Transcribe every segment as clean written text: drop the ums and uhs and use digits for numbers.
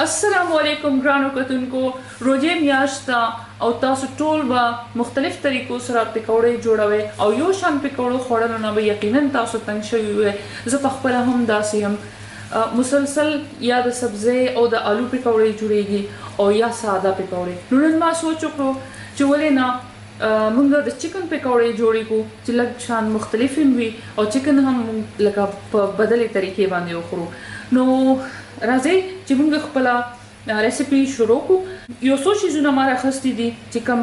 السلام علیکم ګرانو کتونکو روزه میاشت او تاسو ټول به مختلف طریقو سره پکوړې جوړوي او یو شان پکوړو خوړل نه به یقینا تاسو تنګ شوي وي. زه په خپل هم داسې هم مسلسل یا د سبزی او د آلو پکوړې جوړیږي او یا ساده پکوړې. نن ما سوچ وکړو چې ولې نه موږ د چکن پکوړې جوړې کو چې لږ شان مختلف وي او چکن هم لکه په بدلې طریقې باندې وخورو. نو راځي چې موږ خپل ریسیپي شروع کو. یو څو شیزونه ما راخستي دي چې کوم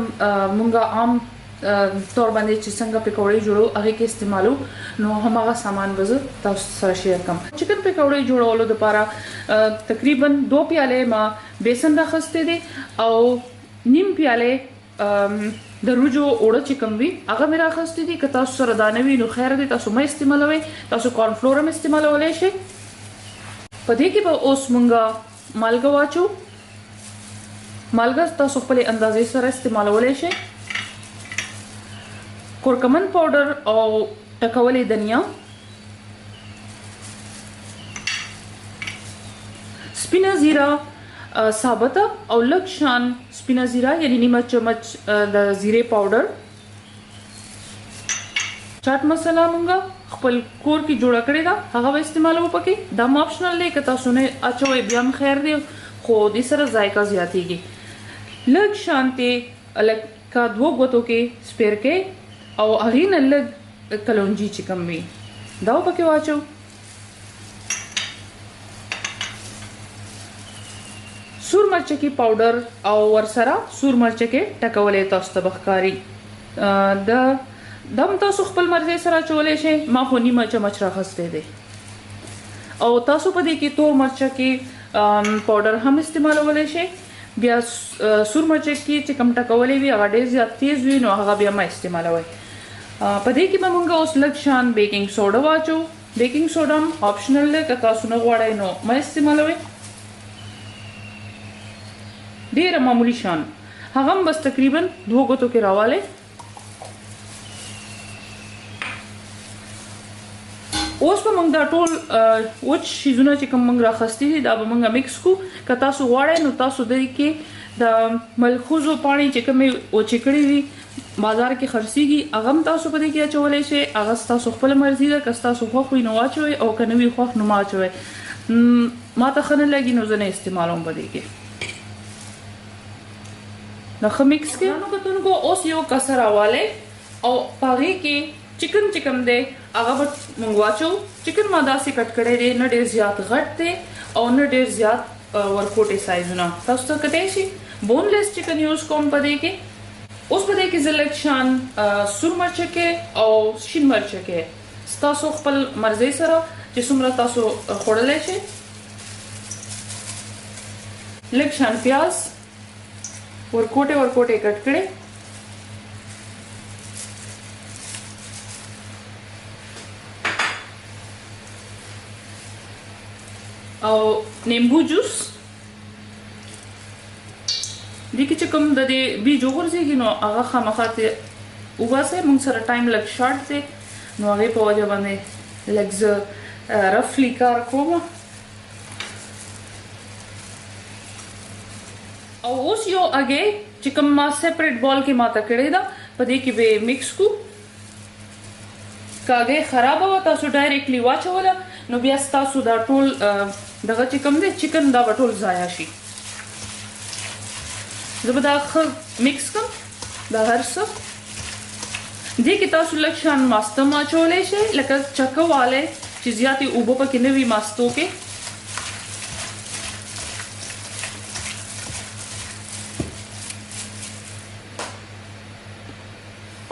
موږ عام طور باندې چې څنګه پکوړې جوړو هغه کې استعمالو. نو هماغه سامان به تاسو سره شیر کوم. چکن پکوړې جوړولو لپاره تقریبا 2 پیاله ما بیسن راخستي دي او نیم پیاله د روجو اوړه چې کوم وي هغه مې راخستي دي. که تاسو سره دانوي نو خیر دی، تاسو مې استعمالوي، تاسو کارن فلور هم استعمالولی شئ. په دې کې به اوس مونږه مالګه واچو. مالګه تاسو خپل اندازې سره استعمالولی شئ. کورکمن پاوډر او ټکولې دنیا، سپینه زیره ثابته او لږ شان سپینه زیره یعنی نیمه چمچ د زیره پاوډر، چاټ مساله مونږه خپل کور کې جوړه کړې ده هغه به استعمالو. پکې دا آپشنل دی، که تاسو نه اچوئ بیا هم خیر دی، خو دې سره ذایقه زیاتیږي. لږ شانتې لکه 2 غوټو کې سپیر کې او هغې نه لږ کلونجي چې کوم وي دا پکې واچو. سور مرچکي پاوډر او ورسره سور مرچکي ټکولې تاسو ته بخکاری دم تاسو خپل مرزي سره چولې شي. ما خو نیمه چمچ راخسته دي او تاسو په دې کې تور مرچکي پاوډر هم استعمالولای شئ. بیا سور مرچکي چې کم ټکولې وي هغه ډېر زیات تیز وي نو هغه بیا ما استعمالوي. په دې کې به موږ اوس لږ شان بیکینګ سوډا واچو. بیکینګ سوډا هم آپشنل دی، که تاسو نه غواړئ نو ما استعمالوي. ډېره معمولی شان هغه هم بس تقریبا 2 غوټو کې راواله. اوس به موږ دا ټول وچ شیزونه چې کوم موږ راخستي دي دا به موږ مکس کو. که تاسو غواړئ نو تاسو د کې د ملخوزو پاڼې چې کومې وچې کړې وي بازار کې خرڅېږي هغه هم تاسو په دې کې اچولی شئ. هغه ستاسو خپله مرضي ده، که ستاسو خوښ وي نو واچوئ او که نه وي خوښ نو مه اچوئ. ما ته ښه نه لګي نو زه نه استعمالوم په دې کې. د ښه مکس کې کتونکو اوس یو کاسه راوالی او په هغې کې چکن چې کوم دی هغه به موږ واچو. چکن ما داسې کټ کړی دی، نه ډېر زیات غټ دی او نه ډېر زیات ورکوټې سایزونه. تاسو ته کټی شي بونلیس چکن یوز کوم په دې کې. اوس په دې کې زه لږ شان سور مرچکې او شین مرچکې ستاسو خپل مرضۍ سره چې څومره تاسو خوړلی شئ. لږ شان پیاز ورکوټې کټ کړې او نیمبو جوس. دې کې چې کوم د دې بیج وغورځېږي نو هغه خامخا ترې وباسئ. موږ سره ټایم لږ شارټ دی نو هغې په وجه باندې لږ زه رفلی کار کوم. او اوس یو هګۍ چې کوم ما سپریټ بال کې ماته کړې ده په دې کې به مکس کو. که هګۍ خرابه وه تاسو ډایرکټلی واچوله نو بیا ستاسو دا ټول دغه چې کوم دی چکن دا به ټول ضایع شي. زه به دا ښه مکس کړم دا هر څه. دې کې تاسو لږ شان ماسته هم اچولی شئ لکه چکه والی چې زیاتې اوبه پکې نه وي ماستو کې.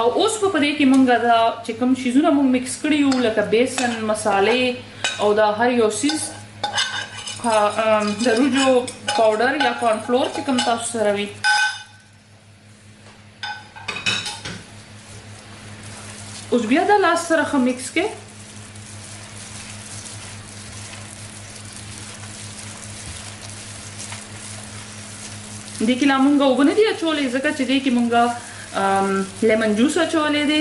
او اوس په دې کې مونږ دا چې کوم شیزونه مونږ مکس کړي یو لکه بیسن، مسالې او دا هر یو شیز د روجو پاوډر یا کارن فلور چې کوم تاسو سره وي اوس بیا دا لاس سره ښه مکس کې. دې کې لا مونږ اوبه نه دي اچولی ځکه چې دې کې مونږ لیمن جوس اچولی دی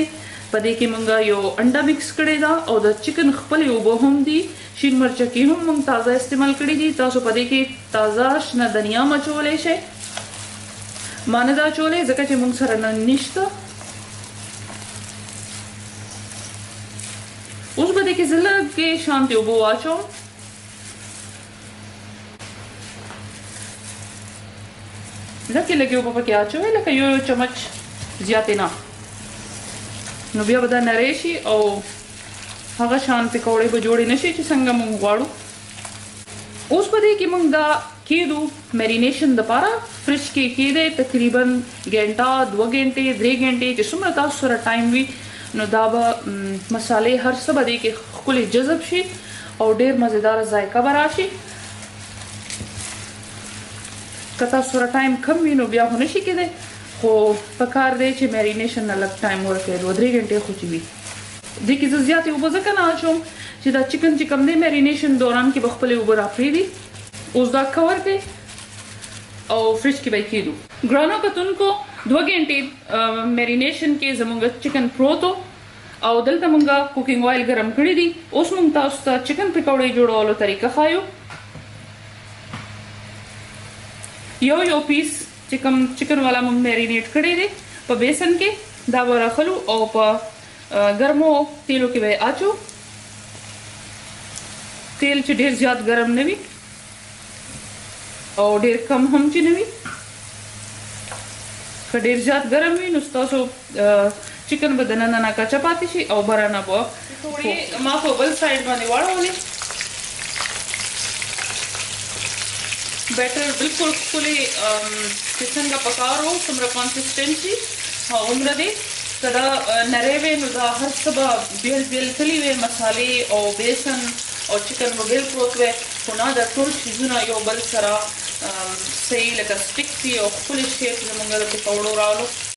په دې کې مونږ یو انډا مکس کړی دا او د چکن خپل اوبه هم دي شین مرچکي هم مونږ تازه استعمال کړي دي تاسو په دې کې تازه شنه دنیا مچولی شئ ما نه دا اچولی ځکه چې مونږ سره نن نشته اوس به دې کې زه لږې شانتې اوبه واچوم لږې لږې اوبه پکې اچوئ لکه یو چمچ زیاتې نه نو بیا به دا نری شي او هغه شان پکوړې به جوړې نه شي چې څنګه مونږ غواړو اوس په دې کې مونږ دا کېدو میرینیشن دپاره فرج کې کېدی تقریبا ګنټه 2 ګنټې 3 ګنټې چې څومره تاسو سره ټایم وي نو دا به مسالې هر څه به دې کې ښکلې جذب شي او ډېر مزیداره ذایقه به راشي که تاسو سره ټایم کم وي نو بیا خو نه شي کېدی خو پکار دی چې میرینیشن نه لږ ټایم ورکړئ 2-3 ګنټې خو چې وي دې کې زه زیاتې اوبه ځکه نه اچوم چې دا چکن چې کوم دی میرینیشن دوران کې به خپلې اوبه راپرېږدي اوس دا کور کړئ او فرج کې به یې کېږدو ګرانو کتونکو 2 ګنټې میرینیشن کې زموږ چکن پروت او دلته مونږ کوکینګ آیل ګرم کړی دي اوس مونږ تاسو ته چکن پکوړې جوړولو طریقه ښایو یو پیس چې کوم چکن والا مونږ میرینیټ کړی دی په بیسن کې دا به راخلو او په ګرمو تیلو کې به یې اچو تیل چې ډېر زیات ګرم نه وي او ډېر کم هم چې نه وي که ډېر زیات ګرم وي نو ستاسو چکن به دننه نه کچه پاتې شي او برانه به ما په بل سایډ باندې واړولې بیټر بالکل ښکلې چې څنګه پکار و څومره کنسسټنسي هغومره دی که دا نری وی نو دا هر څه به بیل بیل تللي وی مسالې او بیسن او چکن به بیل پروت وی خو نه دا ټول چیزونه یو بل سره صحیح لکه سټیک دي او ښکلې شیپ زموږ د پکوړو راغلو